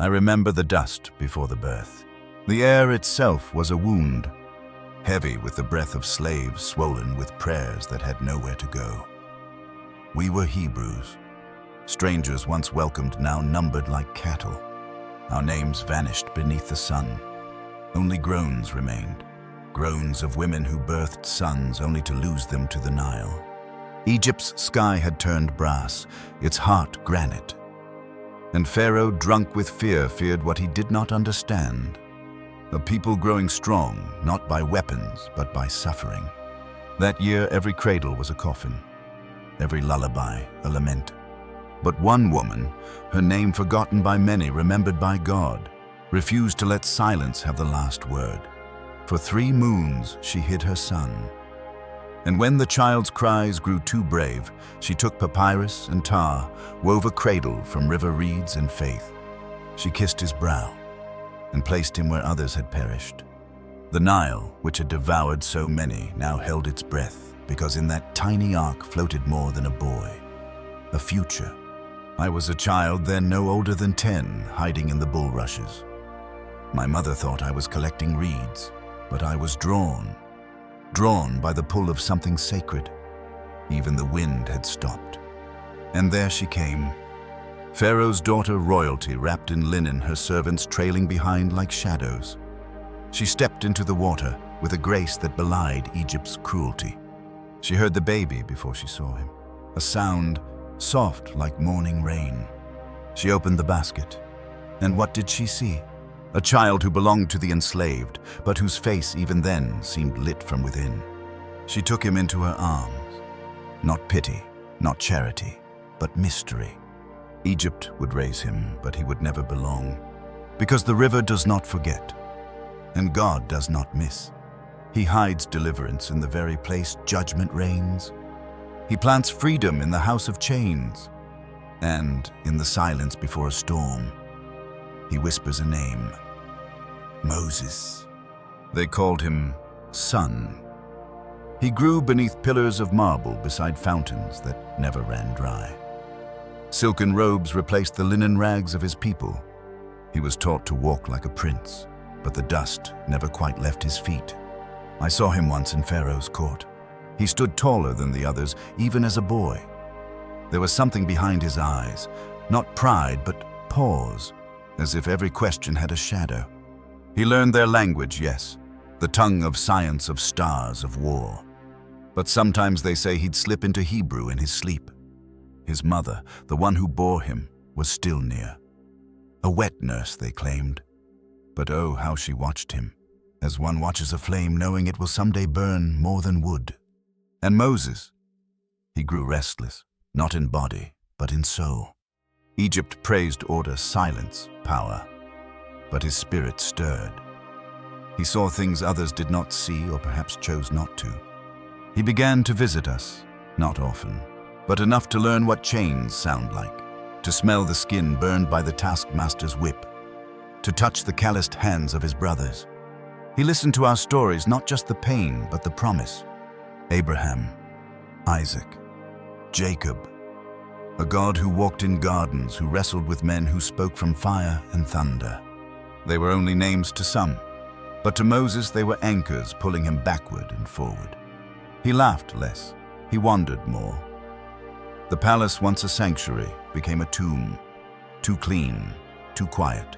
I remember the dust before the birth. The air itself was a wound, heavy with the breath of slaves swollen with prayers that had nowhere to go. We were Hebrews, strangers once welcomed, now numbered like cattle. Our names vanished beneath the sun. Only groans remained, groans of women who birthed sons only to lose them to the Nile. Egypt's sky had turned brass, its heart granite. And Pharaoh, drunk with fear, feared what he did not understand. A people growing strong, not by weapons, but by suffering. That year, every cradle was a coffin, every lullaby a lament. But one woman, her name forgotten by many, remembered by God, refused to let silence have the last word. For 3 moons she hid her son. And when the child's cries grew too brave, she took papyrus and tar, wove a cradle from river reeds and faith. She kissed his brow and placed him where others had perished. The Nile, which had devoured so many, now held its breath, because in that tiny ark floated more than a boy, a future. I was a child then, no older than 10, hiding in the bulrushes. My mother thought I was collecting reeds, but I was drawn by the pull of something sacred. Even the wind had stopped. And there she came, Pharaoh's daughter, royalty, wrapped in linen, her servants trailing behind like shadows. She stepped into the water with a grace that belied Egypt's cruelty. She heard the baby before she saw him, a sound soft like morning rain. She opened the basket, and what did she see? A child who belonged to the enslaved, but whose face even then seemed lit from within. She took him into her arms. Not pity, not charity, but mystery. Egypt would raise him, but he would never belong. Because the river does not forget, and God does not miss. He hides deliverance in the very place judgment reigns. He plants freedom in the house of chains, and in the silence before a storm, he whispers a name, Moses. They called him Son. He grew beneath pillars of marble beside fountains that never ran dry. Silken robes replaced the linen rags of his people. He was taught to walk like a prince, but the dust never quite left his feet. I saw him once in Pharaoh's court. He stood taller than the others, even as a boy. There was something behind his eyes, not pride, but pause, as if every question had a shadow. He learned their language, yes, the tongue of science, of stars, of war. But sometimes they say he'd slip into Hebrew in his sleep. His mother, the one who bore him, was still near. A wet nurse, they claimed. But oh, how she watched him, as one watches a flame knowing it will someday burn more than wood. And Moses, he grew restless, not in body, but in soul. Egypt praised order, silence, power, but his spirit stirred. He saw things others did not see or perhaps chose not to. He began to visit us, not often, but enough to learn what chains sound like, to smell the skin burned by the taskmaster's whip, to touch the calloused hands of his brothers. He listened to our stories, not just the pain, but the promise. Abraham, Isaac, Jacob, a God who walked in gardens, who wrestled with men who spoke from fire and thunder. They were only names to some, but to Moses they were anchors pulling him backward and forward. He laughed less, he wandered more. The palace, once a sanctuary, became a tomb, too clean, too quiet.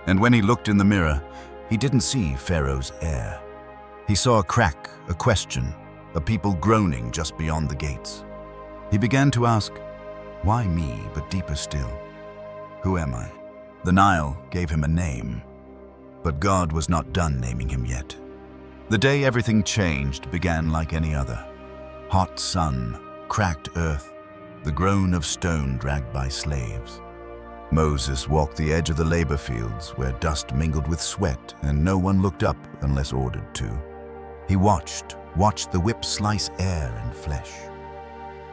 And when he looked in the mirror, he didn't see Pharaoh's heir. He saw a crack, a question, a people groaning just beyond the gates. He began to ask, why me, but deeper still? Who am I? The Nile gave him a name, but God was not done naming him yet. The day everything changed began like any other. Hot sun, cracked earth, the groan of stone dragged by slaves. Moses walked the edge of the labor fields where dust mingled with sweat and no one looked up unless ordered to. He watched the whip slice air and flesh.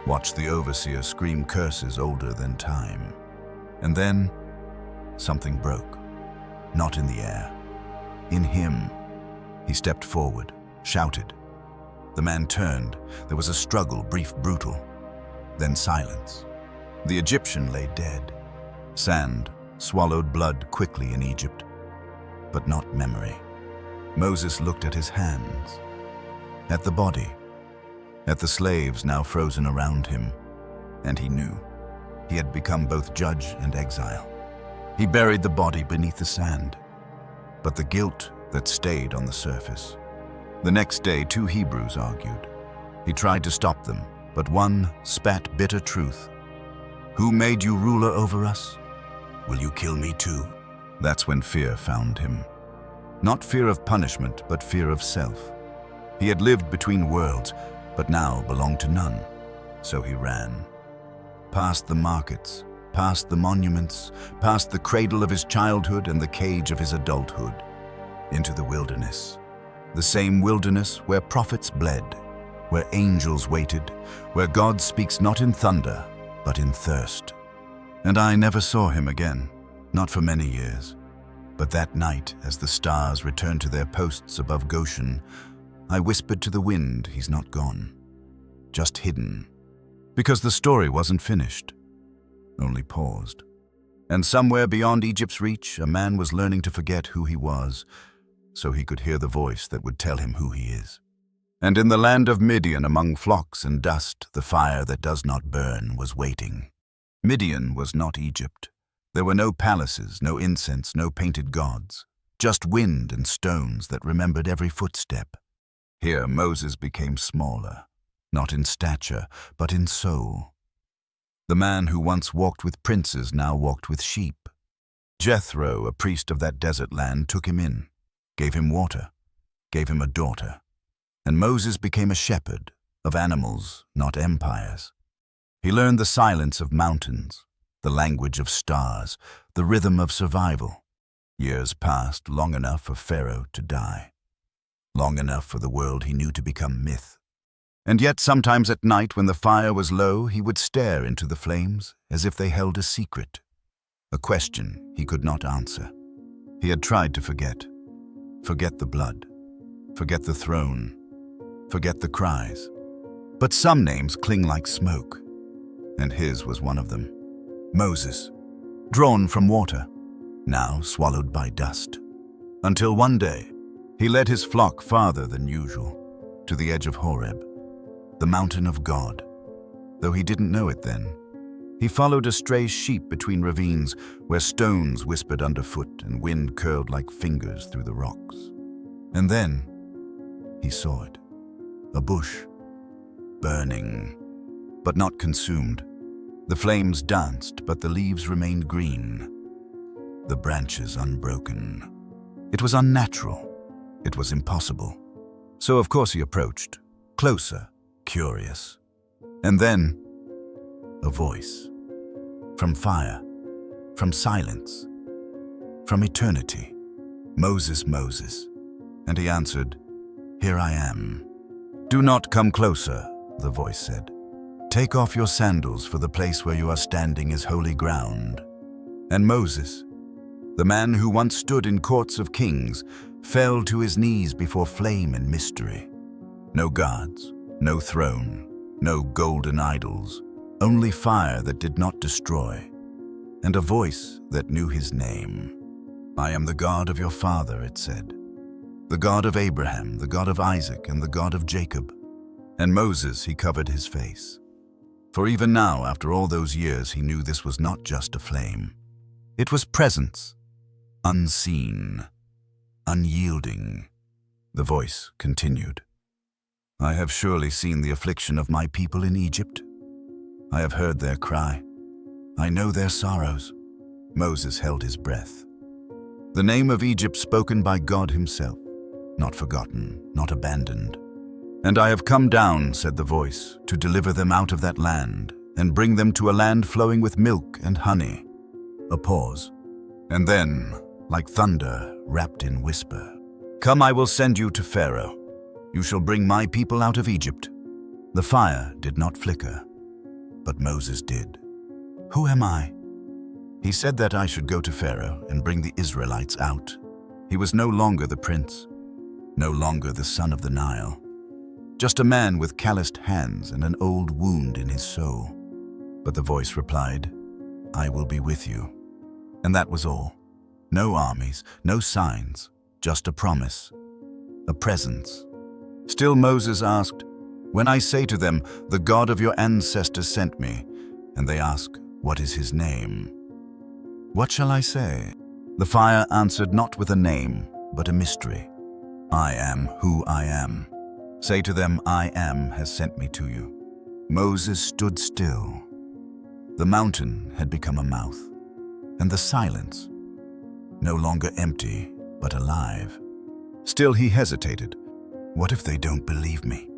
Watched the overseer scream curses older than time. And then something broke. Not in the air. In him. He stepped forward, shouted. The man turned. There was a struggle, brief, brutal. Then silence. The Egyptian lay dead. Sand swallowed blood quickly in Egypt, but not memory. Moses looked at his hands, at the body, at the slaves now frozen around him, and he knew he had become both judge and exile. He buried the body beneath the sand, but the guilt that stayed on the surface. The next day, 2 Hebrews argued. He tried to stop them, but one spat bitter truth. "Who made you ruler over us? Will you kill me too?" That's when fear found him. Not fear of punishment, but fear of self. He had lived between worlds, but now belonged to none. So he ran. Past the markets, past the monuments, past the cradle of his childhood and the cage of his adulthood, into the wilderness. The same wilderness where prophets bled, where angels waited, where God speaks not in thunder, but in thirst. And I never saw him again, not for many years. But that night, as the stars returned to their posts above Goshen, I whispered to the wind, he's not gone, just hidden. Because the story wasn't finished, only paused. And somewhere beyond Egypt's reach, a man was learning to forget who he was, so he could hear the voice that would tell him who he is. And in the land of Midian, among flocks and dust, the fire that does not burn was waiting. Midian was not Egypt. There were no palaces, no incense, no painted gods, just wind and stones that remembered every footstep. Here Moses became smaller, not in stature, but in soul. The man who once walked with princes now walked with sheep. Jethro, a priest of that desert land, took him in, gave him water, gave him a daughter. And Moses became a shepherd of animals, not empires. He learned the silence of mountains, the language of stars, the rhythm of survival. Years passed, long enough for Pharaoh to die, long enough for the world he knew to become myth. And yet sometimes at night when the fire was low, he would stare into the flames as if they held a secret, a question he could not answer. He had tried to forget the blood, forget the throne, forget the cries. But some names cling like smoke, and his was one of them. Moses, drawn from water, now swallowed by dust. Until one day, he led his flock farther than usual, to the edge of Horeb, the mountain of God. Though he didn't know it then, he followed a stray sheep between ravines where stones whispered underfoot and wind curled like fingers through the rocks. And then he saw it, a bush, burning, but not consumed. The flames danced, but the leaves remained green, the branches unbroken. It was unnatural. It was impossible. So of course he approached, closer, curious. And then, a voice. From fire, from silence, from eternity. "Moses, Moses." And he answered, "Here I am." "Do not come closer," the voice said. "Take off your sandals, for the place where you are standing is holy ground." And Moses, the man who once stood in courts of kings, fell to his knees before flame and mystery. No gods, no throne, no golden idols, only fire that did not destroy, and a voice that knew his name. "I am the God of your father," it said, "the God of Abraham, the God of Isaac, and the God of Jacob." And Moses, he covered his face. For even now, after all those years, he knew this was not just a flame. It was presence, unseen, unyielding. The voice continued. "I have surely seen the affliction of my people in Egypt. I have heard their cry. I know their sorrows." Moses held his breath. The name of Egypt spoken by God himself, not forgotten, not abandoned. "And I have come down," said the voice, "to deliver them out of that land and bring them to a land flowing with milk and honey." A pause. And then, like thunder wrapped in whisper, "Come, I will send you to Pharaoh. You shall bring my people out of Egypt." The fire did not flicker, but Moses did. "Who am I?" He said that I should go to Pharaoh and bring the Israelites out. He was no longer the prince, no longer the son of the Nile, just a man with calloused hands and an old wound in his soul. But the voice replied, "I will be with you. And that was all. No armies, no signs, just a promise, a presence. Still Moses asked, "When I say to them, 'The God of your ancestors sent me,' and they ask, 'What is his name?' what shall I say?" The fire answered, not with a name, but a mystery. "I am who I am. Say to them, 'I am has sent me to you.'" Moses stood still. The mountain had become a mouth, and the silence, no longer empty, but alive. Still he hesitated. What if they don't believe me?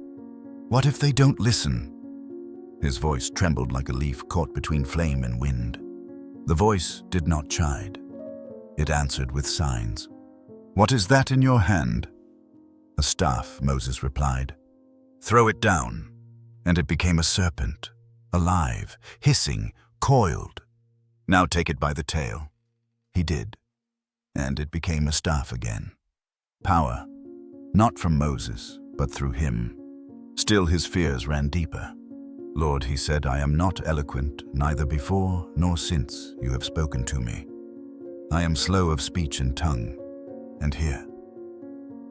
What if they don't listen? His voice trembled like a leaf caught between flame and wind. The voice did not chide. It answered with signs. "What is that in your hand?" "A staff," Moses replied. "Throw it down." And it became a serpent, alive, hissing, coiled. "Now take it by the tail." He did, and it became a staff again. Power, not from Moses, but through him. Still his fears ran deeper. "Lord," he said, "I am not eloquent, neither before nor since you have spoken to me. I am slow of speech and tongue, and here."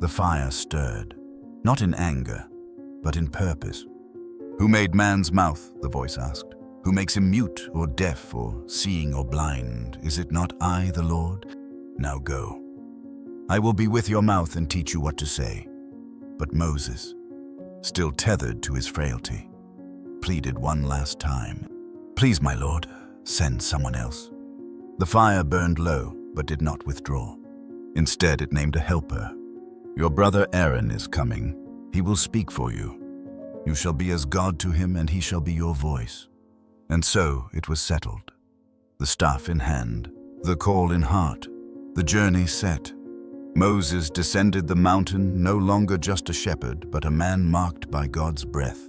The fire stirred, not in anger, but in purpose. "Who made man's mouth?" the voice asked. "Who makes him mute or deaf or seeing or blind? Is it not I, the Lord? Now go. I will be with your mouth and teach you what to say." But Moses, still tethered to his frailty, pleaded one last time. "Please, my Lord, send someone else." The fire burned low, but did not withdraw. Instead, it named a helper. "Your brother Aaron is coming. He will speak for you. You shall be as God to him, and he shall be your voice." And so it was settled. The staff in hand, the call in heart, the journey set. Moses descended the mountain, no longer just a shepherd, but a man marked by God's breath.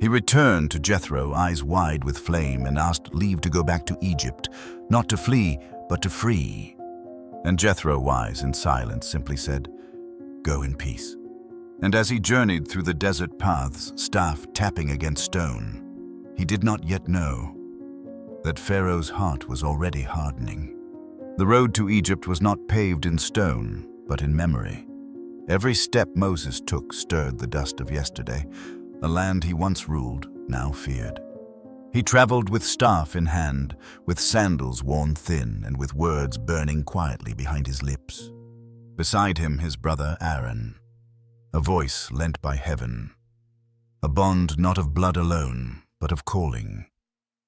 He returned to Jethro, eyes wide with flame, and asked leave to go back to Egypt, not to flee, but to free. And Jethro, wise in silence, simply said, "Go in peace." And as he journeyed through the desert paths, staff tapping against stone, he did not yet know that Pharaoh's heart was already hardening. The road to Egypt was not paved in stone, but in memory. Every step Moses took stirred the dust of yesterday, a land he once ruled, now feared. He traveled with staff in hand, with sandals worn thin, and with words burning quietly behind his lips. Beside him, his brother Aaron, a voice lent by heaven, a bond not of blood alone, but of calling.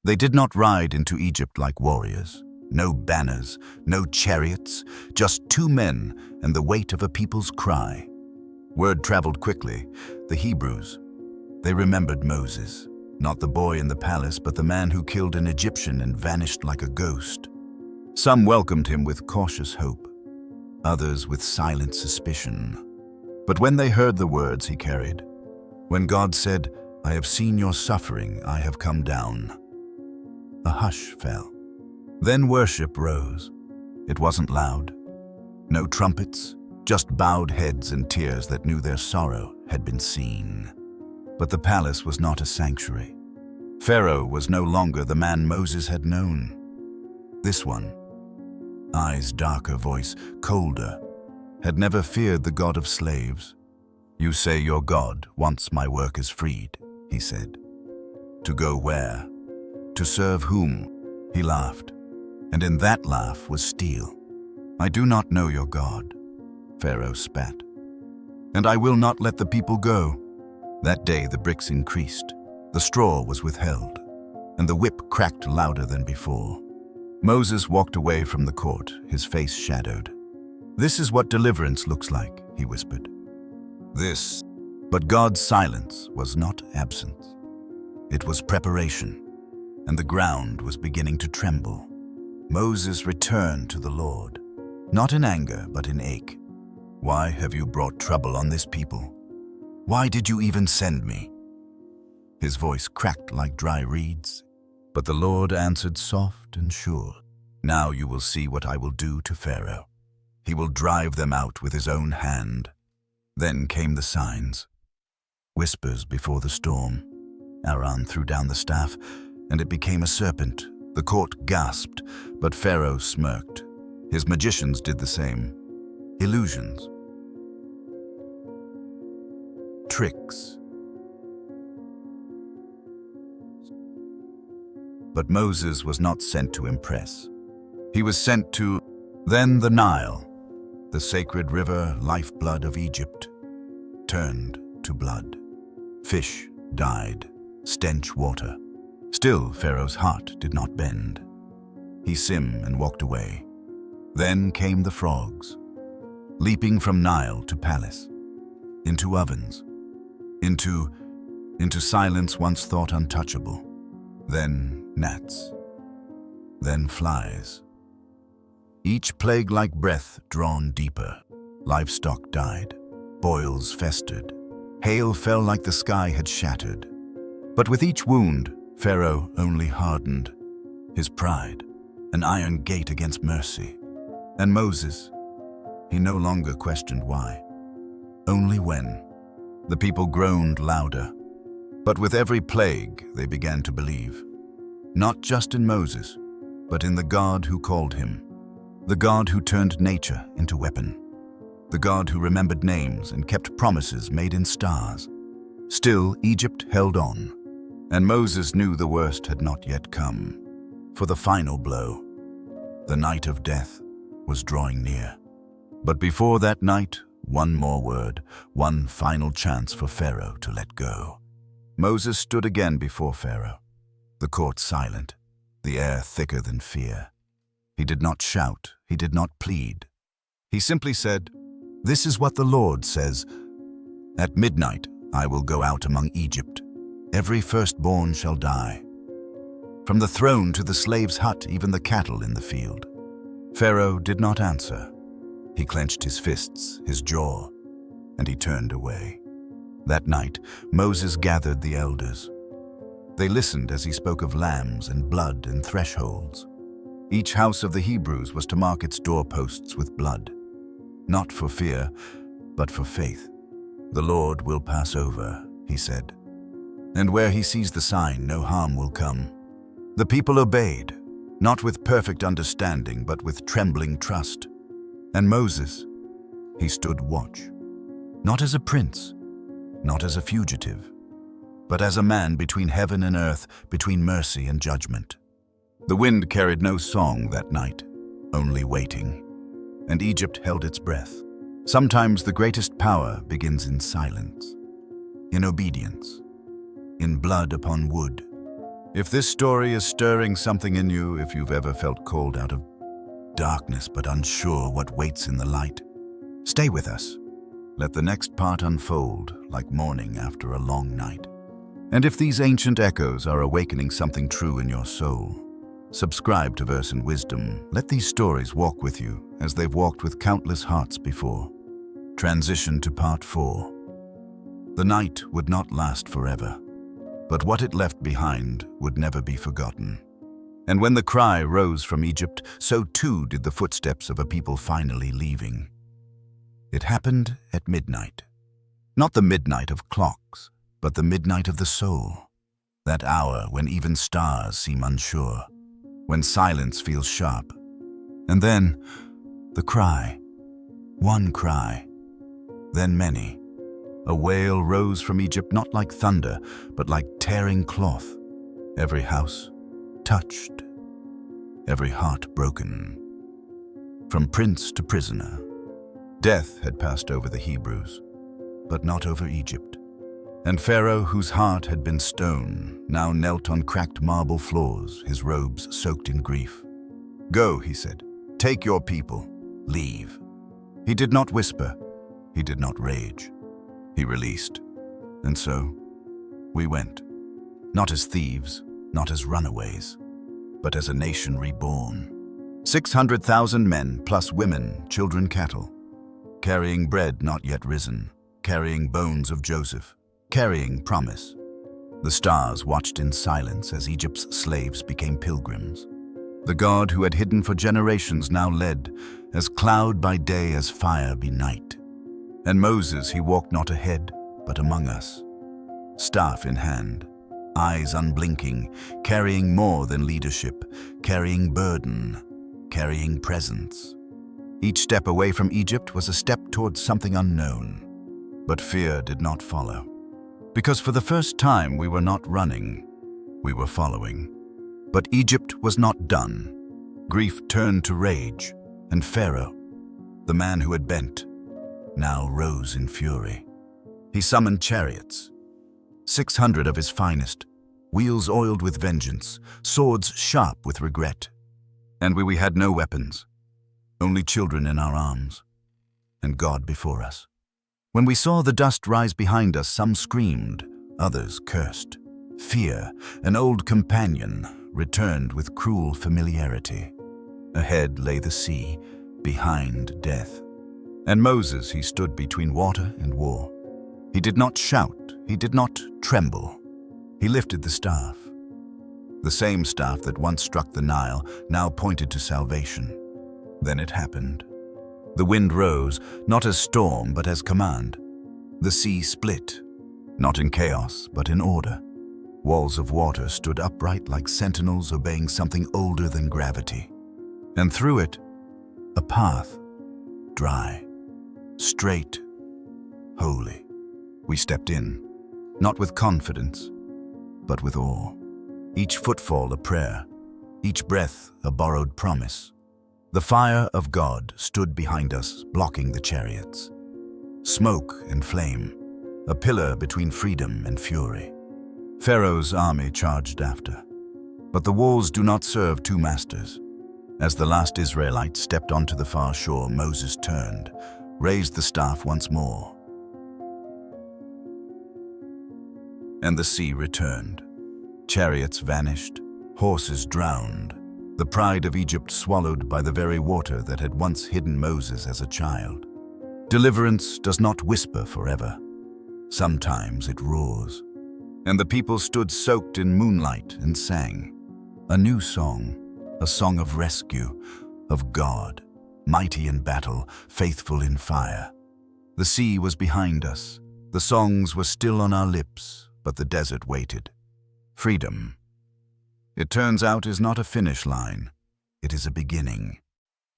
They did not ride into Egypt like warriors. No banners, no chariots, just two men and the weight of a people's cry. Word traveled quickly. The Hebrews, they remembered Moses, not the boy in the palace, but the man who killed an Egyptian and vanished like a ghost. Some welcomed him with cautious hope, others with silent suspicion. But when they heard the words he carried, when God said, "I have seen your suffering, I have come down," a hush fell. Then worship rose. It wasn't loud. No trumpets, just bowed heads and tears that knew their sorrow had been seen. But the palace was not a sanctuary. Pharaoh was no longer the man Moses had known. This one, eyes darker, voice colder, had never feared the God of slaves. "You say your God wants my workers freed," he said. "To go where? To serve whom?" He laughed, and in that laugh was steel. "I do not know your God," Pharaoh spat, "and I will not let the people go." That day the bricks increased, the straw was withheld, and the whip cracked louder than before. Moses walked away from the court, his face shadowed. "This is what deliverance looks like," he whispered. "This." But God's silence was not absence. It was preparation, and the ground was beginning to tremble. Moses returned to the Lord, not in anger, but in ache. "Why have you brought trouble on this people? Why did you even send me?" His voice cracked like dry reeds, but the Lord answered soft and sure. "Now you will see what I will do to Pharaoh. He will drive them out with his own hand." Then came the signs. Whispers before the storm. Aaron threw down the staff, and it became a serpent, The court gasped, but Pharaoh smirked. His magicians did the same. Illusions. Tricks. But Moses was not sent to impress. He was sent to, then the Nile, the sacred river, lifeblood of Egypt, turned to blood. Fish died, stench water. Still Pharaoh's heart did not bend. He simmed and walked away. Then came the frogs, leaping from Nile to palace, into ovens, into silence once thought untouchable. Then gnats, then flies. Each plague like breath drawn deeper. Livestock died, boils festered, hail fell like the sky had shattered. But with each wound, Pharaoh only hardened his pride, an iron gate against mercy. And Moses, he no longer questioned why. Only when. The people groaned louder. But with every plague, they began to believe. Not just in Moses, but in the God who called him. The God who turned nature into weapon. The God who remembered names and kept promises made in stars. Still, Egypt held on. And Moses knew the worst had not yet come. For the final blow, the night of death, was drawing near. But before that night, one more word, one final chance for Pharaoh to let go. Moses stood again before Pharaoh, the court silent, the air thicker than fear. He did not shout, he did not plead. He simply said, "This is what the Lord says. At midnight I will go out among Egypt. Every firstborn shall die. From the throne to the slave's hut, even the cattle in the field." Pharaoh did not answer. He clenched his fists, his jaw, and he turned away. That night, Moses gathered the elders. They listened as he spoke of lambs and blood and thresholds. Each house of the Hebrews was to mark its doorposts with blood. Not for fear, but for faith. "The Lord will pass over," he said. "And where he sees the sign, no harm will come." The people obeyed, not with perfect understanding, but with trembling trust. And Moses, he stood watch, not as a prince, not as a fugitive, but as a man between heaven and earth, between mercy and judgment. The wind carried no song that night, only waiting, and Egypt held its breath. Sometimes the greatest power begins in silence, in obedience, in blood upon wood. If this story is stirring something in you, if you've ever felt called out of darkness but unsure what waits in the light, stay with us. Let the next part unfold like morning after a long night. And if these ancient echoes are awakening something true in your soul, subscribe to Verse and Wisdom. Let these stories walk with you as they've walked with countless hearts before. Transition to part 4. The night would not last forever, but what it left behind would never be forgotten. And when the cry rose from Egypt, so too did the footsteps of a people finally leaving. It happened at midnight. Not the midnight of clocks, but the midnight of the soul. That hour when even stars seem unsure, when silence feels sharp. And then, the cry. One cry. Then many. A wail rose from Egypt, not like thunder, but like tearing cloth. Every house touched, every heart broken. From prince to prisoner, death had passed over the Hebrews, but not over Egypt. And Pharaoh, whose heart had been stone, now knelt on cracked marble floors, his robes soaked in grief. "Go," he said, "take your people, leave." He did not whisper, he did not rage. He released. And so, we went. Not as thieves, not as runaways, but as a nation reborn. 600,000 men, plus women, children, cattle. Carrying bread not yet risen, carrying bones of Joseph, carrying promise. The stars watched in silence as Egypt's slaves became pilgrims. The God who had hidden for generations now led, as cloud by day, as fire by night. And Moses, he walked not ahead, but among us, staff in hand, eyes unblinking, carrying more than leadership, carrying burden, carrying presence. Each step away from Egypt was a step towards something unknown. But fear did not follow. Because for the first time we were not running, we were following. But Egypt was not done. Grief turned to rage, and Pharaoh, the man who had bent, now rose in fury. He summoned chariots, 600 of his finest, wheels oiled with vengeance, swords sharp with regret. And we had no weapons, only children in our arms, and God before us. When we saw the dust rise behind us, some screamed, others cursed. Fear, an old companion, returned with cruel familiarity. Ahead lay the sea, behind death. And Moses, he stood between water and war. He did not shout, he did not tremble. He lifted the staff. The same staff that once struck the Nile now pointed to salvation. Then it happened. The wind rose, not as storm, but as command. The sea split, not in chaos, but in order. Walls of water stood upright like sentinels obeying something older than gravity. And through it, a path, dry, straight, holy. We stepped in, not with confidence, but with awe. Each footfall a prayer, each breath a borrowed promise. The fire of God stood behind us, blocking the chariots. Smoke and flame, a pillar between freedom and fury. Pharaoh's army charged after. But the walls do not serve two masters. As the last Israelite stepped onto the far shore, Moses turned, raised the staff once more. And the sea returned. Chariots vanished, horses drowned. The pride of Egypt swallowed by the very water that had once hidden Moses as a child. Deliverance does not whisper forever. Sometimes it roars. And the people stood soaked in moonlight and sang. A new song, a song of rescue, of God, mighty in battle, faithful in fire. The sea was behind us. The songs were still on our lips, but the desert waited. Freedom, it turns out, is not a finish line. It is a beginning.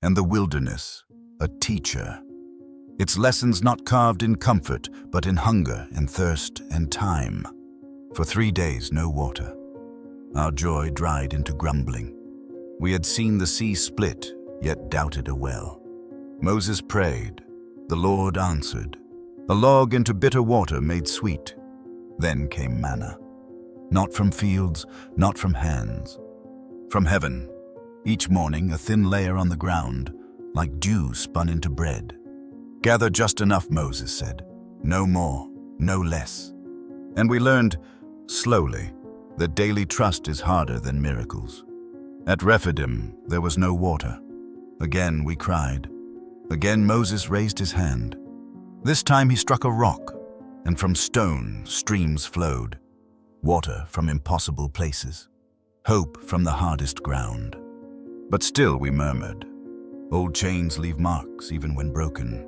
And the wilderness, a teacher. Its lessons not carved in comfort, but in hunger and thirst and time. For 3 days, no water. Our joy dried into grumbling. We had seen the sea split, yet doubted a well. Moses prayed. The Lord answered. A log into bitter water made sweet. Then came manna. Not from fields, not from hands. From heaven, each morning a thin layer on the ground, like dew spun into bread. Gather just enough, Moses said. No more, no less. And we learned, slowly, that daily trust is harder than miracles. At Rephidim, there was no water. Again we cried. Again Moses raised his hand. This time he struck a rock, and from stone streams flowed. Water from impossible places, hope from the hardest ground. But still we murmured. Old chains leave marks even when broken.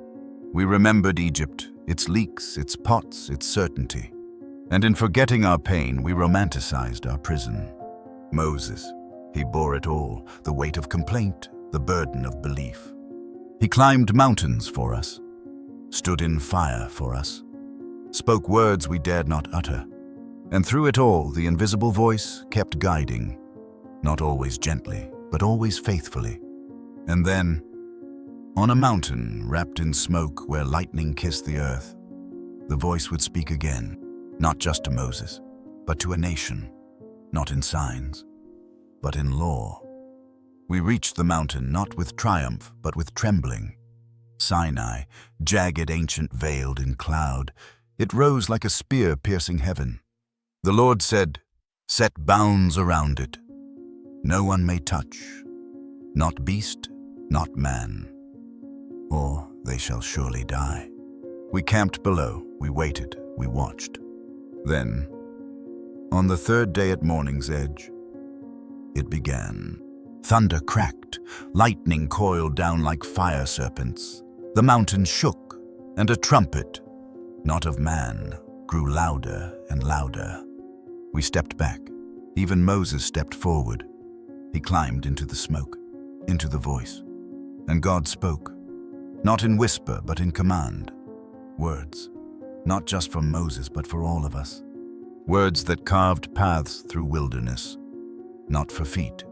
We remembered Egypt, its leaks, its pots, its certainty. And in forgetting our pain, we romanticized our prison. Moses, he bore it all, the weight of complaint, the burden of belief. He climbed mountains for us, stood in fire for us, spoke words we dared not utter. And through it all, the invisible voice kept guiding, not always gently, but always faithfully. And then, on a mountain wrapped in smoke where lightning kissed the earth, the voice would speak again, not just to Moses, but to a nation, not in signs, but in law. We reached the mountain not with triumph, but with trembling. Sinai, jagged, ancient, veiled in cloud, it rose like a spear piercing heaven. The Lord said, set bounds around it. No one may touch, not beast, not man, or they shall surely die. We camped below, we waited, we watched. Then, on the 3rd day at morning's edge, it began. Thunder cracked, lightning coiled down like fire serpents. The mountain shook, and a trumpet, not of man, grew louder and louder. We stepped back. Even Moses stepped forward. He climbed into the smoke, into the voice. And God spoke, not in whisper, but in command. Words, not just for Moses, but for all of us. Words that carved paths through wilderness, not for feet,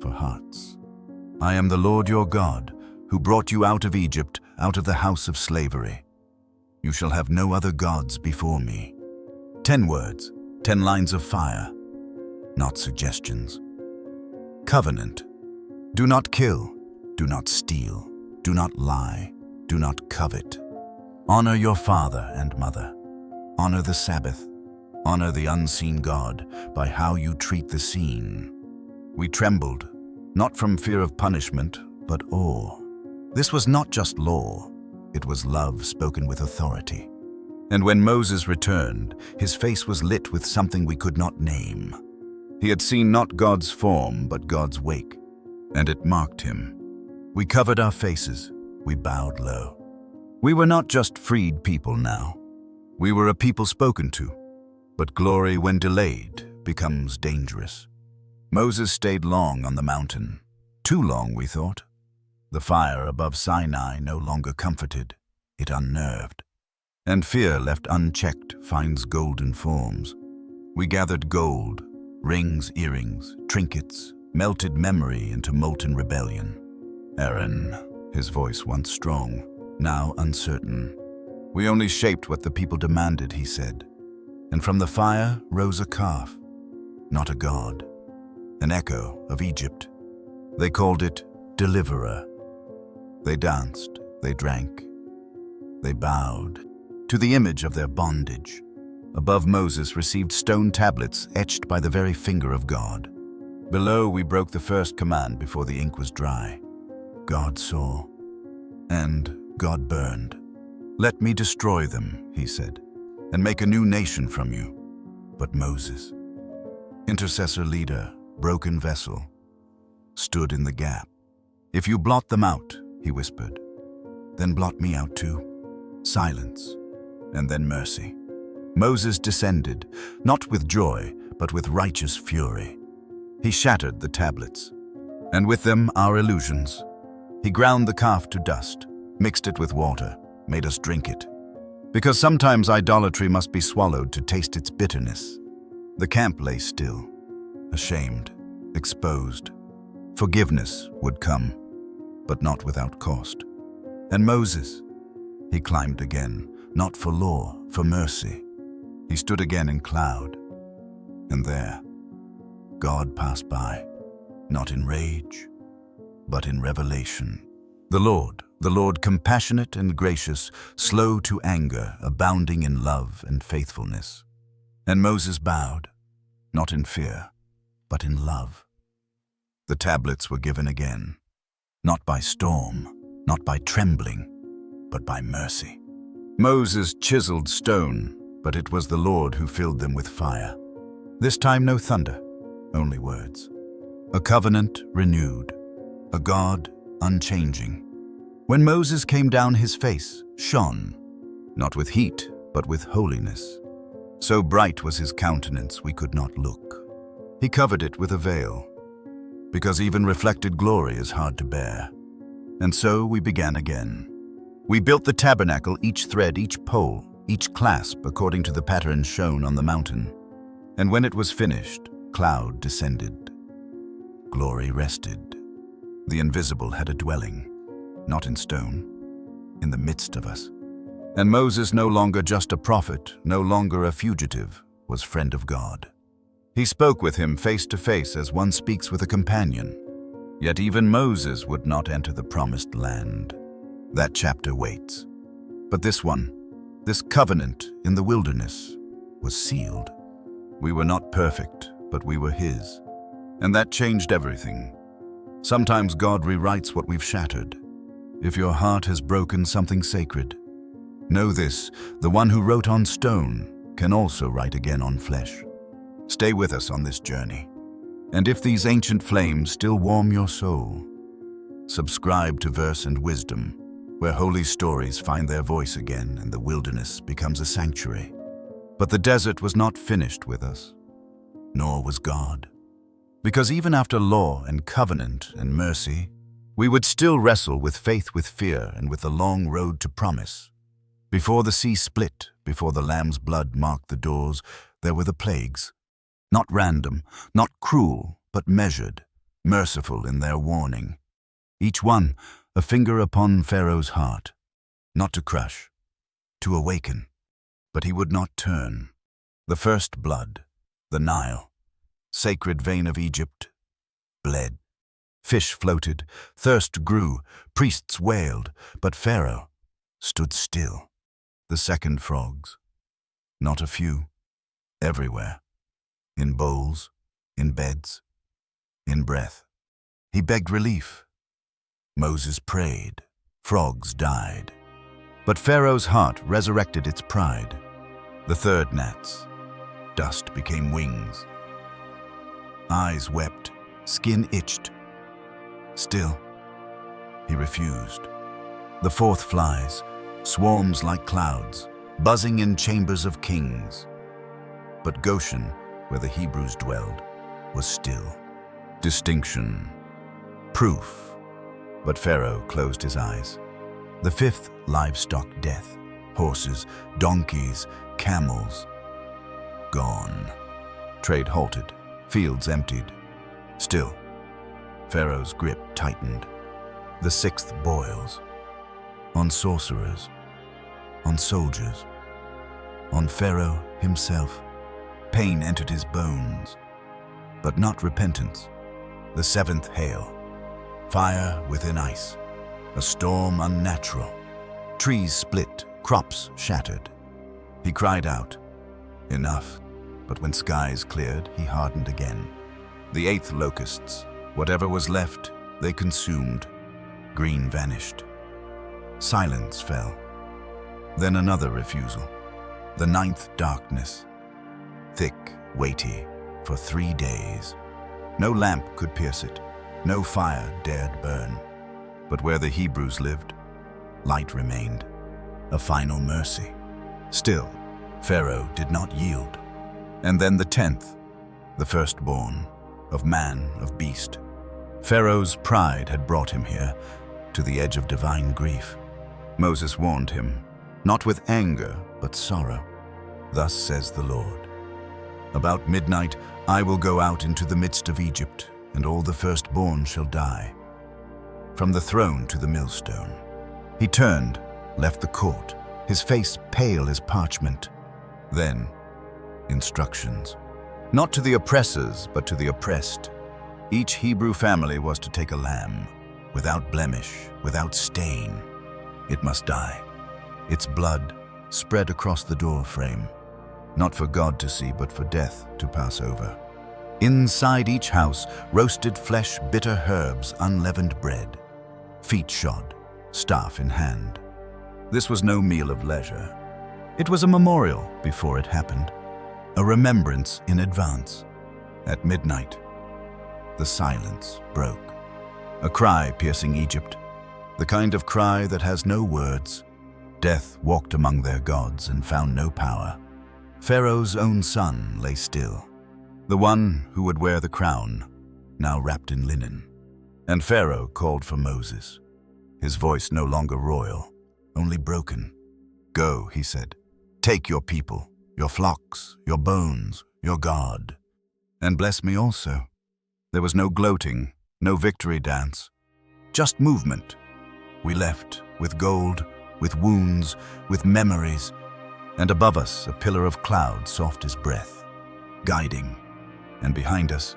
for hearts. I am the Lord your God, who brought you out of Egypt, out of the house of slavery. You shall have no other gods before me. 10 words, 10 lines of fire, not suggestions. Covenant. Do not kill, do not steal, do not lie, do not covet. Honor your father and mother. Honor the Sabbath. Honor the unseen God by how you treat the seen. We trembled, not from fear of punishment, but awe. This was not just law, it was love spoken with authority. And when Moses returned, his face was lit with something we could not name. He had seen not God's form, but God's wake, and it marked him. We covered our faces, we bowed low. We were not just freed people now. We were a people spoken to. But glory, when delayed, becomes dangerous. Moses stayed long on the mountain. Too long, we thought. The fire above Sinai no longer comforted. It unnerved. And fear left unchecked finds golden forms. We gathered gold, rings, earrings, trinkets, melted memory into molten rebellion. Aaron, his voice once strong, now uncertain. We only shaped what the people demanded, he said. And from the fire rose a calf, not a god, an echo of Egypt. They called it Deliverer. They danced, they drank, they bowed to the image of their bondage. Above Moses received stone tablets etched by the very finger of God. Below we broke the first command before the ink was dry. God saw, and God burned. Let me destroy them, he said, and make a new nation from you. But Moses, intercessor leader, broken vessel, stood in the gap. If you blot them out, he whispered, then blot me out too. Silence, and then mercy. Moses descended, not with joy, but with righteous fury. He shattered the tablets, and with them our illusions. He ground the calf to dust, mixed it with water, made us drink it. Because sometimes idolatry must be swallowed to taste its bitterness. The camp lay still, ashamed, exposed. Forgiveness would come, but not without cost. And Moses, he climbed again, not for law, for mercy. He stood again in cloud, and there, God passed by, not in rage, but in revelation. The Lord compassionate and gracious, slow to anger, abounding in love and faithfulness. And Moses bowed, not in fear, but in love. The tablets were given again, not by storm, not by trembling, but by mercy. Moses chiseled stone, but it was the Lord who filled them with fire. This time no thunder, only words. A covenant renewed, a God unchanging. When Moses came down, his face shone, not with heat, but with holiness. So bright was his countenance we could not look. He covered it with a veil, because even reflected glory is hard to bear. And so we began again. We built the tabernacle, each thread, each pole, each clasp according to the pattern shown on the mountain. And when it was finished, cloud descended. Glory rested. The invisible had a dwelling, not in stone, in the midst of us. And Moses, no longer just a prophet, no longer a fugitive, was friend of God. He spoke with him face to face as one speaks with a companion. Yet even Moses would not enter the promised land. That chapter waits. But this one, this covenant in the wilderness, was sealed. We were not perfect, but we were his. And that changed everything. Sometimes God rewrites what we've shattered. If your heart has broken something sacred, know this, the one who wrote on stone can also write again on flesh. Stay with us on this journey. And if these ancient flames still warm your soul, subscribe to Verse and Wisdom, where holy stories find their voice again and the wilderness becomes a sanctuary. But the desert was not finished with us. nor was God. Because even after law and covenant and mercy, we would still wrestle with faith, with fear, and with the long road to promise. Before the sea split, before the Lamb's blood marked the doors, there were the plagues. Not random, not cruel, but measured, merciful in their warning. Each one a finger upon Pharaoh's heart, not to crush, to awaken. But he would not turn. The first blood, the Nile, sacred vein of Egypt, bled. Fish floated, thirst grew, priests wailed, but Pharaoh stood still. The second frogs, not a few, everywhere, in bowls, in beds, in breath. He begged relief. Moses prayed, frogs died. But Pharaoh's heart resurrected its pride. The third gnats, dust became wings. Eyes wept, skin itched. Still, he refused. The fourth flies, swarms like clouds, buzzing in chambers of kings. But Goshen, where the Hebrews dwelled, was still. Distinction, proof. But Pharaoh closed his eyes. The fifth, livestock death, horses, donkeys, camels, gone. Trade halted, fields emptied. Still, Pharaoh's grip tightened. The sixth boils. On sorcerers, on soldiers, on Pharaoh himself. Pain entered his bones, but not repentance. The seventh hail. Fire within ice. A storm unnatural. Trees split, crops shattered. He cried out, enough. But when skies cleared, he hardened again. The eighth locusts, whatever was left, they consumed. Green vanished. Silence fell. Then another refusal. The ninth darkness. Thick, weighty, for 3 days. No lamp could pierce it. No fire dared burn. But where the Hebrews lived, light remained. A final mercy. Still, Pharaoh did not yield. And then the 10th, the firstborn, of man, of beast. Pharaoh's pride had brought him here, to the edge of divine grief. Moses warned him, not with anger, but sorrow. Thus says the Lord, about midnight I will go out into the midst of Egypt, and all the firstborn shall die. From the throne to the millstone. He turned, left the court, his face pale as parchment. Then, instructions. Not to the oppressors, but to the oppressed. Each Hebrew family was to take a lamb, without blemish, without stain. It must die. Its blood spread across the door frame, not for God to see, but for death to pass over. Inside each house, roasted flesh, bitter herbs, unleavened bread. Feet shod, staff in hand. This was no meal of leisure. It was a memorial before it happened, a remembrance in advance. At midnight, the silence broke. A cry piercing Egypt, the kind of cry that has no words. Death walked among their gods and found no power. Pharaoh's own son lay still, the one who would wear the crown, now wrapped in linen. And Pharaoh called for Moses, his voice no longer royal, only broken. Go, he said, take your people, your flocks, your bones, your God, and bless me also. There was no gloating, no victory dance, just movement. We left with gold, with wounds, with memories, and above us a pillar of cloud soft as breath, guiding, and behind us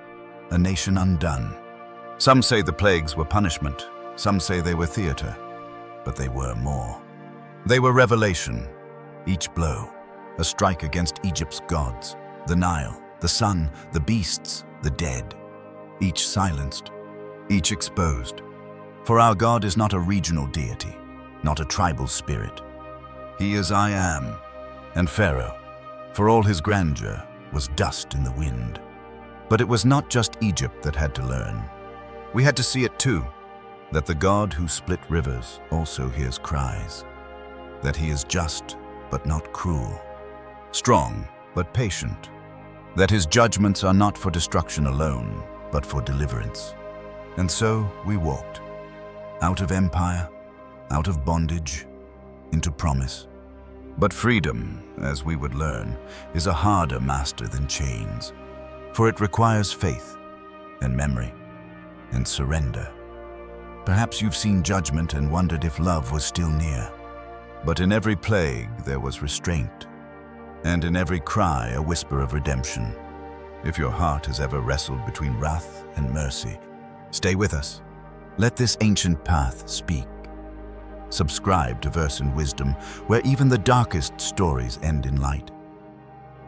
a nation undone. Some say the plagues were punishment, some say they were theater, but they were more. They were revelation, each blow, a strike against Egypt's gods, the Nile, the sun, the beasts, the dead. Each silenced, each exposed. For our God is not a regional deity, not a tribal spirit. He is I am, and Pharaoh, for all his grandeur, was dust in the wind. But it was not just Egypt that had to learn. We had to see it too, that the God who split rivers also hears cries, that he is just but not cruel, strong but patient, that his judgments are not for destruction alone, but for deliverance. And so we walked, out of empire, out of bondage, into promise. But freedom, as we would learn, is a harder master than chains, for it requires faith and memory and surrender. Perhaps you've seen judgment and wondered if love was still near. But in every plague there was restraint, and in every cry a whisper of redemption. If your heart has ever wrestled between wrath and mercy, stay with us. Let this ancient path speak. Subscribe to Verse and Wisdom, where even the darkest stories end in light.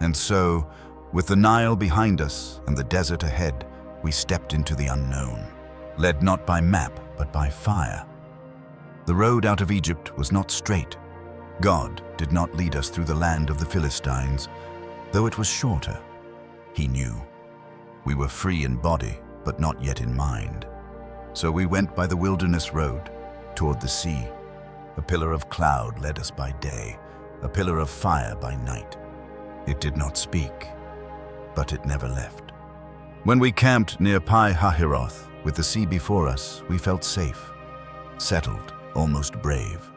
And so, with the Nile behind us and the desert ahead, we stepped into the unknown, led not by map, but by fire. The road out of Egypt was not straight. God did not lead us through the land of the Philistines, though it was shorter. He knew. We were free in body, but not yet in mind. So we went by the wilderness road, toward the sea. A pillar of cloud led us by day, a pillar of fire by night. It did not speak, but it never left. When we camped near Pi Hahiroth, with the sea before us, we felt safe, settled, almost brave.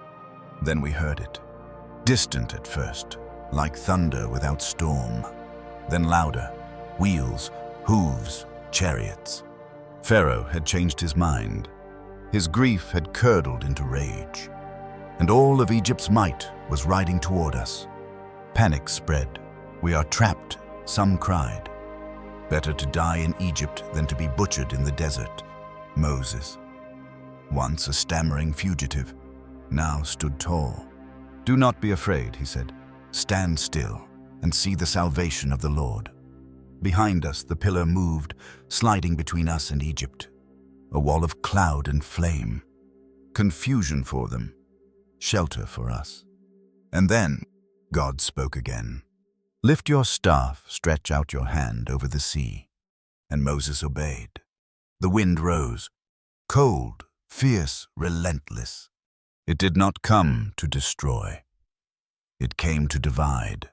Then we heard it. Distant at first, like thunder without storm. Then louder, wheels, hooves, chariots. Pharaoh had changed his mind. His grief had curdled into rage. And all of Egypt's might was riding toward us. Panic spread. We are trapped, some cried. Better to die in Egypt than to be butchered in the desert. Moses, once a stammering fugitive, now stood tall. Do not be afraid, he said. Stand still and see the salvation of the Lord. Behind us, the pillar moved, sliding between us and Egypt. A wall of cloud and flame. Confusion for them, shelter for us. And then God spoke again. Lift your staff, stretch out your hand over the sea. And Moses obeyed. The wind rose, cold, fierce, relentless. It did not come to destroy. It came to divide.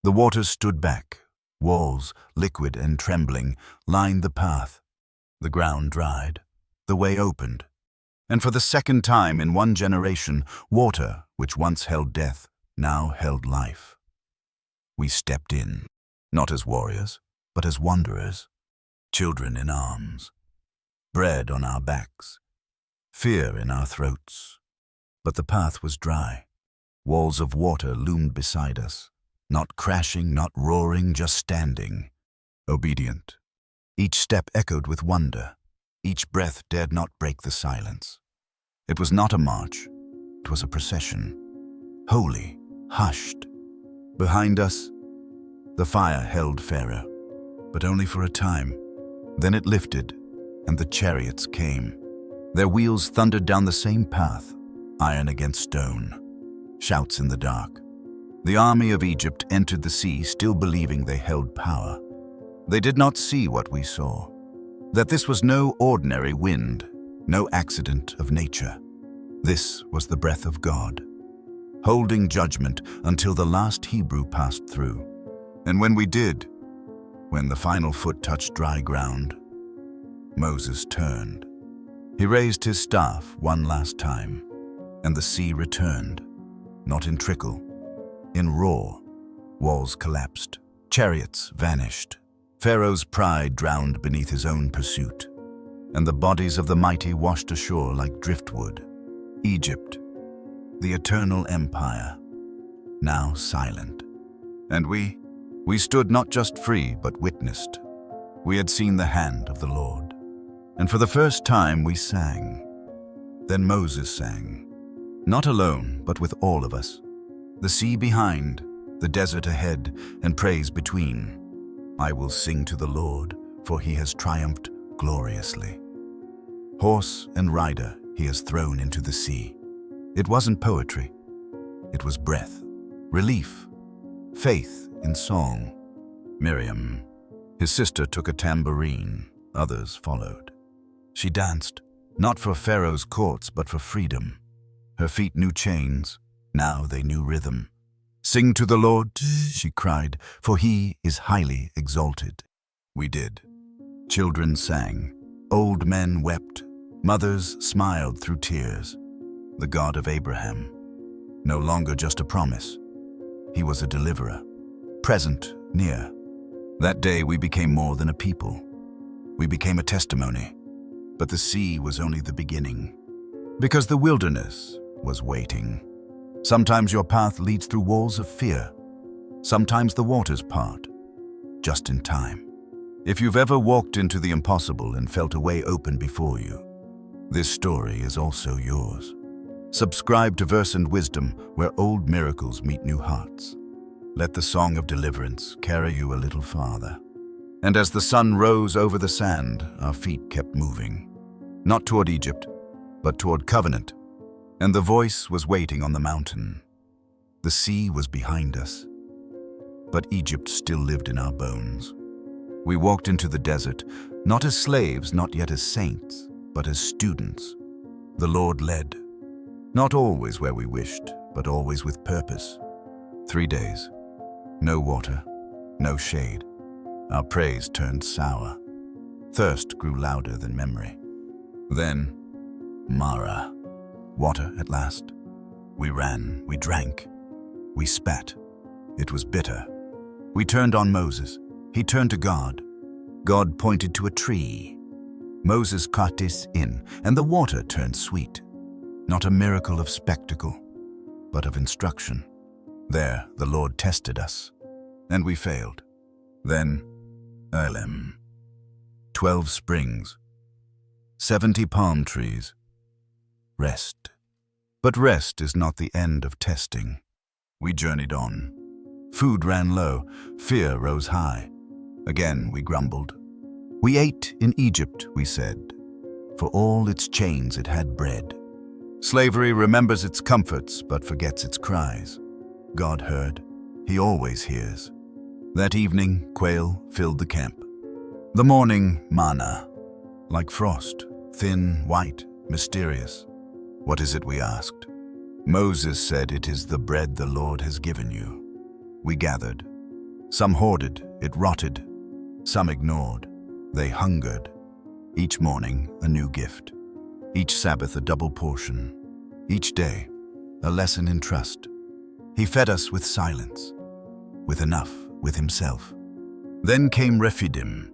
The waters stood back. Walls, liquid and trembling, lined the path. The ground dried. The way opened. And for the second time in one generation, water, which once held death, now held life. We stepped in, not as warriors, but as wanderers, children in arms, bread on our backs, fear in our throats. But the path was dry. Walls of water loomed beside us, not crashing, not roaring, just standing, obedient. Each step echoed with wonder. Each breath dared not break the silence. It was not a march, it was a procession, holy, hushed. Behind us, the fire held Pharaoh, but only for a time. Then it lifted, and the chariots came. Their wheels thundered down the same path, iron against stone, shouts in the dark. The army of Egypt entered the sea, still believing they held power. They did not see what we saw, that this was no ordinary wind, no accident of nature. This was the breath of God, holding judgment until the last Hebrew passed through. And when we did, when the final foot touched dry ground, Moses turned. He raised his staff one last time, and the sea returned, not in trickle, in roar. Walls collapsed, chariots vanished. Pharaoh's pride drowned beneath his own pursuit, and the bodies of the mighty washed ashore like driftwood. Egypt, the eternal empire, now silent. And we stood not just free, but witnessed. We had seen the hand of the Lord. And for the first time we sang. Then Moses sang, not alone, but with all of us. The sea behind, the desert ahead, and praise between. I will sing to the Lord, for he has triumphed gloriously. Horse and rider he has thrown into the sea. It wasn't poetry. It was breath, relief, faith in song. Miriam, his sister, took a tambourine. Others followed. She danced, not for Pharaoh's courts, but for freedom. Her feet knew chains. Now they knew rhythm. "Sing to the Lord," she cried, "for he is highly exalted." We did. Children sang, old men wept, mothers smiled through tears. The God of Abraham, no longer just a promise. He was a deliverer, present, near. That day we became more than a people. We became a testimony. But the sea was only the beginning, because the wilderness was waiting. Sometimes your path leads through walls of fear. Sometimes the waters part, just in time. If you've ever walked into the impossible and felt a way open before you, this story is also yours. Subscribe to Verse and Wisdom, where old miracles meet new hearts. Let the song of deliverance carry you a little farther. And as the sun rose over the sand, our feet kept moving. Not toward Egypt, but toward covenant. And the voice was waiting on the mountain. The sea was behind us, but Egypt still lived in our bones. We walked into the desert, not as slaves, not yet as saints, but as students. The Lord led, not always where we wished, but always with purpose. 3 days, no water, no shade. Our praise turned sour. Thirst grew louder than memory. Then, Mara. Water at last. We ran, we drank, we spat. It was bitter. We turned on Moses. He turned to God. God pointed to a tree. Moses caught this in, and the water turned sweet. Not a miracle of spectacle, but of instruction. There, the Lord tested us, and we failed. Then, Elim. 12 springs, 70 palm trees. Rest. But rest is not the end of testing. We journeyed on. Food ran low, fear rose high. Again we grumbled. We ate in Egypt, we said. For all its chains it had bread. Slavery remembers its comforts but forgets its cries. God heard. He always hears. That evening, quail filled the camp. The morning, manna. Like frost, thin, white, mysterious. What is it, we asked? Moses said, "It is the bread the Lord has given you." We gathered. Some hoarded, it rotted. Some ignored. They hungered. Each morning, a new gift. Each Sabbath, a double portion. Each day, a lesson in trust. He fed us with silence, with enough, with himself. Then came Rephidim.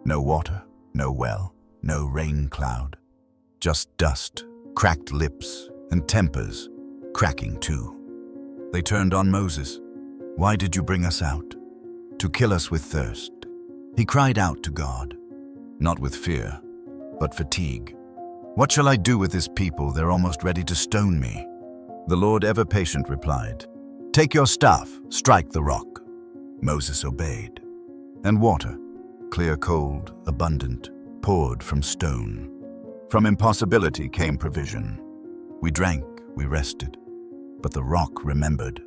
No water, no well, no rain cloud. Just dust, cracked lips, and tempers, cracking too. They turned on Moses. "Why did you bring us out?" "To kill us with thirst." He cried out to God, not with fear, but fatigue. "What shall I do with this people? They're almost ready to stone me." The Lord, ever patient, replied, "Take your staff, strike the rock." Moses obeyed. And water, clear, cold, abundant, poured from stone. From impossibility came provision. We drank, we rested, but the rock remembered.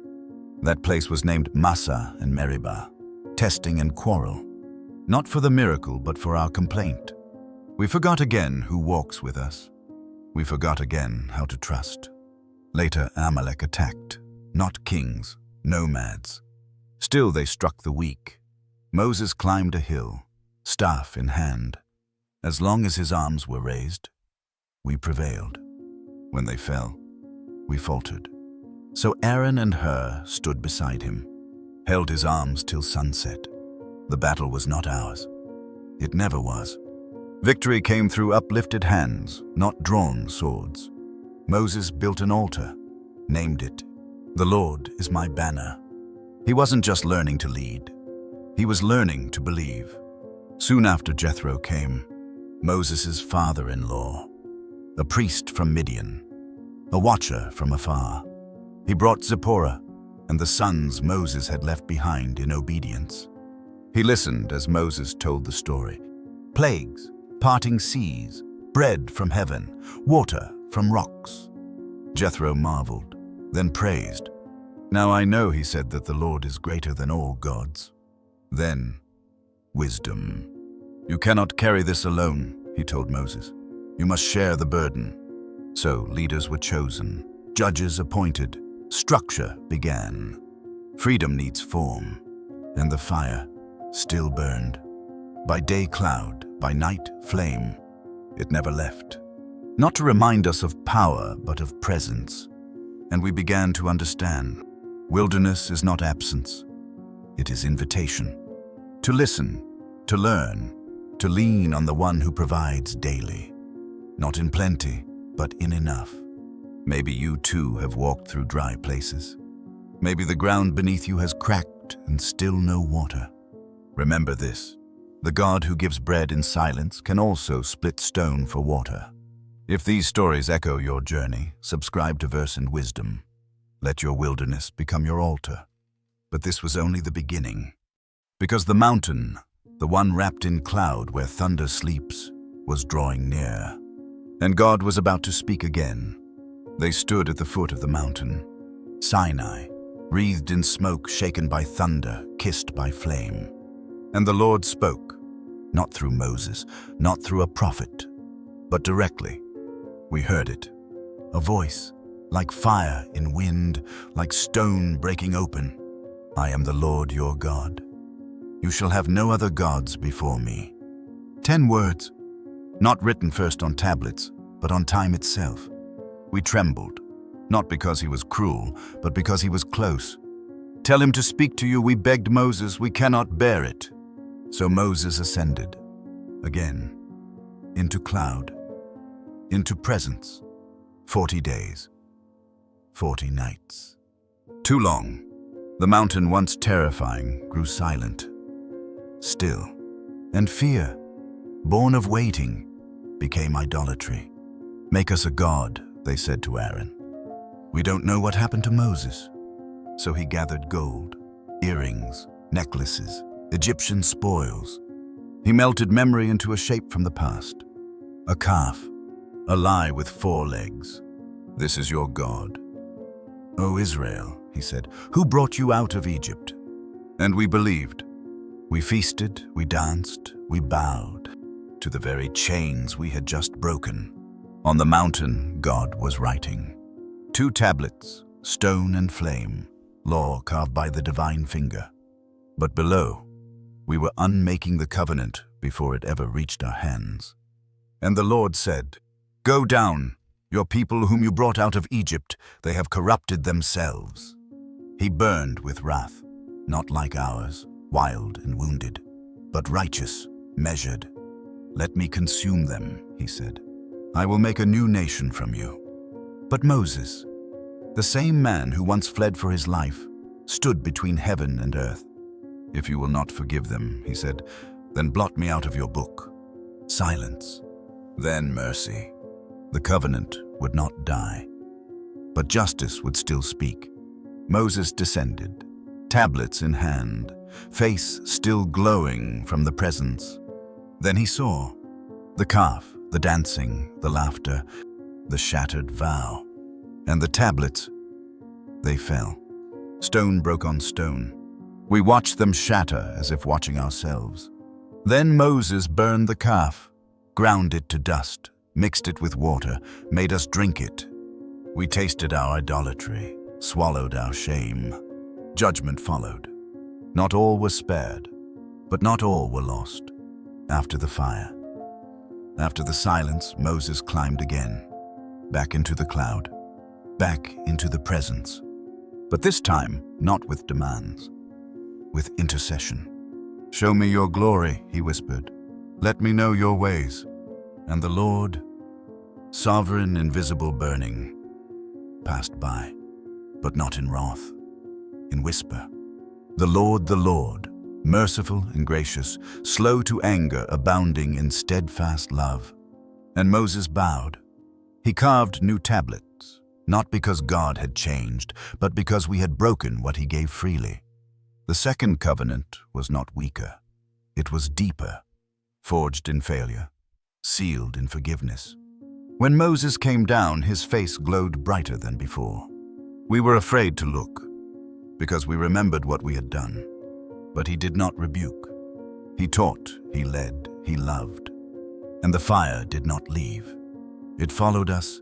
That place was named Massah and Meribah, testing and quarrel, not for the miracle, but for our complaint. We forgot again who walks with us. We forgot again how to trust. Later, Amalek attacked, not kings, nomads. Still they struck the weak. Moses climbed a hill, staff in hand. As long as his arms were raised, we prevailed. When they fell, we faltered. So Aaron and Hur stood beside him, held his arms till sunset. The battle was not ours. It never was. Victory came through uplifted hands, not drawn swords. Moses built an altar, named it, "The Lord is my banner." He wasn't just learning to lead. He was learning to believe. Soon after, Jethro came, Moses' father-in-law, a priest from Midian, a watcher from afar. He brought Zipporah and the sons Moses had left behind in obedience. He listened as Moses told the story. Plagues, parting seas, bread from heaven, water from rocks. Jethro marveled, then praised. "Now I know," he said, "that the Lord is greater than all gods." Then, wisdom. "You cannot carry this alone," he told Moses. "You must share the burden." So leaders were chosen, judges appointed, structure began. Freedom needs form, and the fire still burned. By day cloud, by night flame, it never left. Not to remind us of power, but of presence. And we began to understand. Wilderness is not absence. It is invitation. To listen, to learn, to lean on the one who provides daily. Not in plenty, but in enough. Maybe you too have walked through dry places. Maybe the ground beneath you has cracked and still no water. Remember this. The God who gives bread in silence can also split stone for water. If these stories echo your journey, subscribe to Verse and Wisdom. Let your wilderness become your altar. But this was only the beginning. Because the mountain, the one wrapped in cloud where thunder sleeps, was drawing near. And God was about to speak again. They stood at the foot of the mountain, Sinai, wreathed in smoke, shaken by thunder, kissed by flame. And the Lord spoke, not through Moses, not through a prophet, but directly. We heard it, a voice, like fire in wind, like stone breaking open. I am the Lord your God. You shall have no other gods before me. 10 words, not written first on tablets, but on time itself. We trembled, not because he was cruel, but because he was close. Tell him to speak to you, we begged Moses, we cannot bear it. So Moses ascended, again, into cloud, into presence, 40 days, 40 nights. Too long, the mountain once terrifying grew silent, still, and fear, born of waiting, became idolatry. Make us a god, they said to Aaron. We don't know what happened to Moses. So he gathered gold, earrings, necklaces, Egyptian spoils. He melted memory into a shape from the past. A calf, a lie with 4 legs. This is your God. O Israel, he said, who brought you out of Egypt? And we believed. We feasted, we danced, we bowed to the very chains we had just broken. On the mountain, God was writing. 2 tablets, stone and flame, law carved by the divine finger. But below, we were unmaking the covenant before it ever reached our hands. And the Lord said, Go down, your people whom you brought out of Egypt, they have corrupted themselves. He burned with wrath, not like ours, wild and wounded, but righteous, measured. Let me consume them, he said. I will make a new nation from you. But Moses, the same man who once fled for his life, stood between heaven and earth. If you will not forgive them, he said, then blot me out of your book. Silence. Then mercy. The covenant would not die, but justice would still speak. Moses descended, tablets in hand, face still glowing from the presence. Then he saw the calf, the dancing, the laughter, the shattered vow. And the tablets, they fell. Stone broke on stone. We watched them shatter as if watching ourselves. Then Moses burned the calf, ground it to dust, mixed it with water, made us drink it. We tasted our idolatry, swallowed our shame. Judgment followed. Not all were spared, but not all were lost. After the fire, after the silence, Moses climbed again, back into the cloud, back into the presence. But this time, not with demands, with intercession. Show me your glory, he whispered. Let me know your ways. And the Lord, sovereign, invisible, burning, passed by, but not in wrath, in whisper. The Lord, merciful and gracious, slow to anger, abounding in steadfast love. And Moses bowed. He carved new tablets, not because God had changed, but because we had broken what he gave freely. The second covenant was not weaker. It was deeper, forged in failure, sealed in forgiveness. When Moses came down, his face glowed brighter than before. We were afraid to look, because we remembered what we had done. But he did not rebuke. He taught, he led, he loved. And the fire did not leave. It followed us,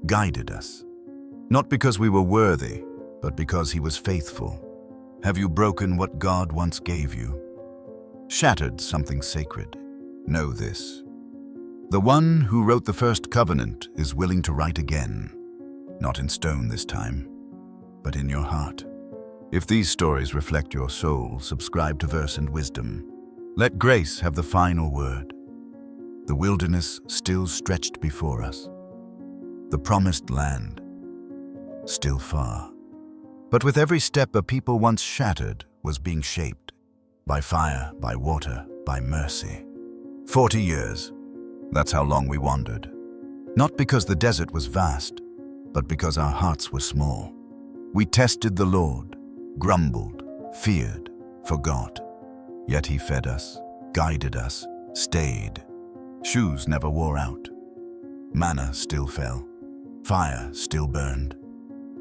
guided us. Not because we were worthy, but because he was faithful. Have you broken what God once gave you? Shattered something sacred? Know this. The one who wrote the first covenant is willing to write again, not in stone this time, but in your heart. If these stories reflect your soul, subscribe to Verse and Wisdom. Let grace have the final word. The wilderness still stretched before us. The promised land still far. But with every step, a people once shattered was being shaped by fire, by water, by mercy. 40 years. That's how long we wandered. Not because the desert was vast, but because our hearts were small. We tested the Lord, grumbled, feared, forgot. Yet he fed us, guided us, stayed. Shoes never wore out. Manna still fell. Fire still burned.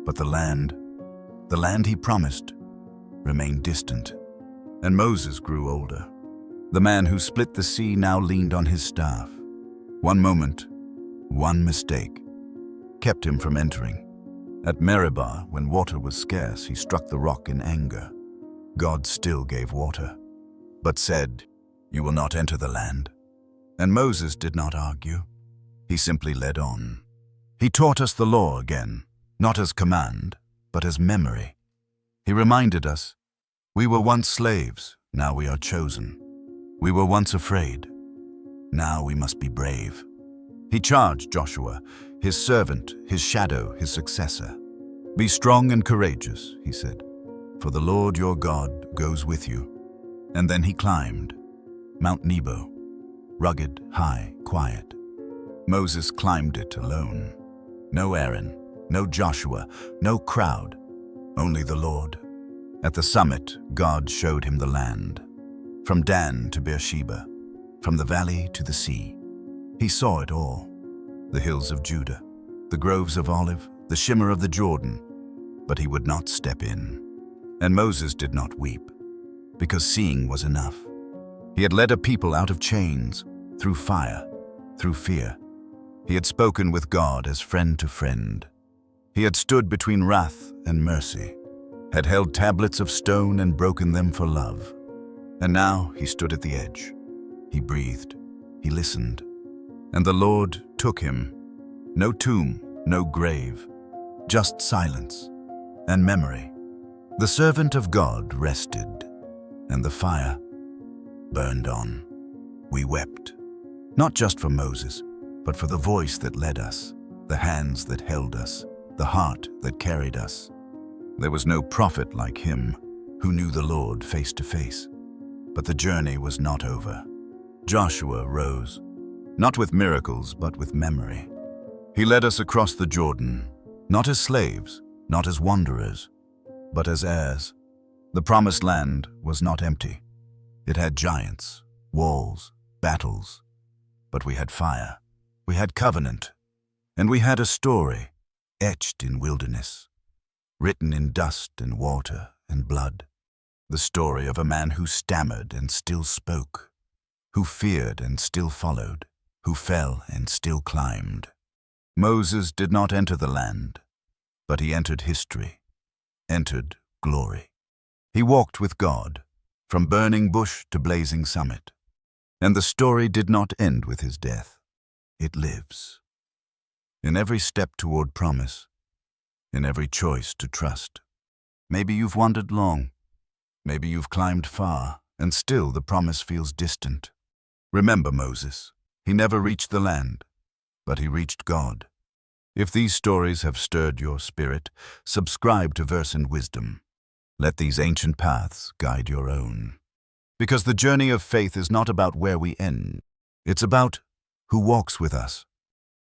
But the land he promised, remained distant. And Moses grew older. The man who split the sea now leaned on his staff. One moment, one mistake, kept him from entering. At Meribah, when water was scarce, he struck the rock in anger. God still gave water, but said, "You will not enter the land." And Moses did not argue. He simply led on. He taught us the law again, not as command, but as memory. He reminded us, we were once slaves, now we are chosen. We were once afraid, now we must be brave. He charged Joshua, his servant, his shadow, his successor. Be strong and courageous, he said, for the Lord your God goes with you. And then he climbed Mount Nebo, rugged, high, quiet. Moses climbed it alone. No Aaron, no Joshua, no crowd, only the Lord. At the summit, God showed him the land. From Dan to Beersheba, from the valley to the sea. He saw it all. The hills of Judah, the groves of olive, the shimmer of the Jordan. But he would not step in. And Moses did not weep, because seeing was enough. He had led a people out of chains, through fire, through fear. He had spoken with God as friend to friend. He had stood between wrath and mercy, had held tablets of stone and broken them for love. And now he stood at the edge. He breathed. He listened. And the Lord took him. No tomb, no grave, just silence and memory. The servant of God rested, and the fire burned on. We wept, not just for Moses, but for the voice that led us, the hands that held us, the heart that carried us. There was no prophet like him who knew the Lord face to face. But the journey was not over. Joshua rose, not with miracles, but with memory. He led us across the Jordan, not as slaves, not as wanderers, but as heirs. The promised land was not empty. It had giants, walls, battles. But we had fire, we had covenant, and we had a story etched in wilderness, written in dust and water and blood. The story of a man who stammered and still spoke, who feared and still followed, who fell and still climbed. Moses did not enter the land, but he entered history, entered glory. He walked with God, from burning bush to blazing summit. And the story did not end with his death. It lives. In every step toward promise, in every choice to trust. Maybe you've wandered long. Maybe you've climbed far, and still the promise feels distant. Remember Moses. He never reached the land, but he reached God. If these stories have stirred your spirit, subscribe to Verse and Wisdom. Let these ancient paths guide your own. Because the journey of faith is not about where we end. It's about who walks with us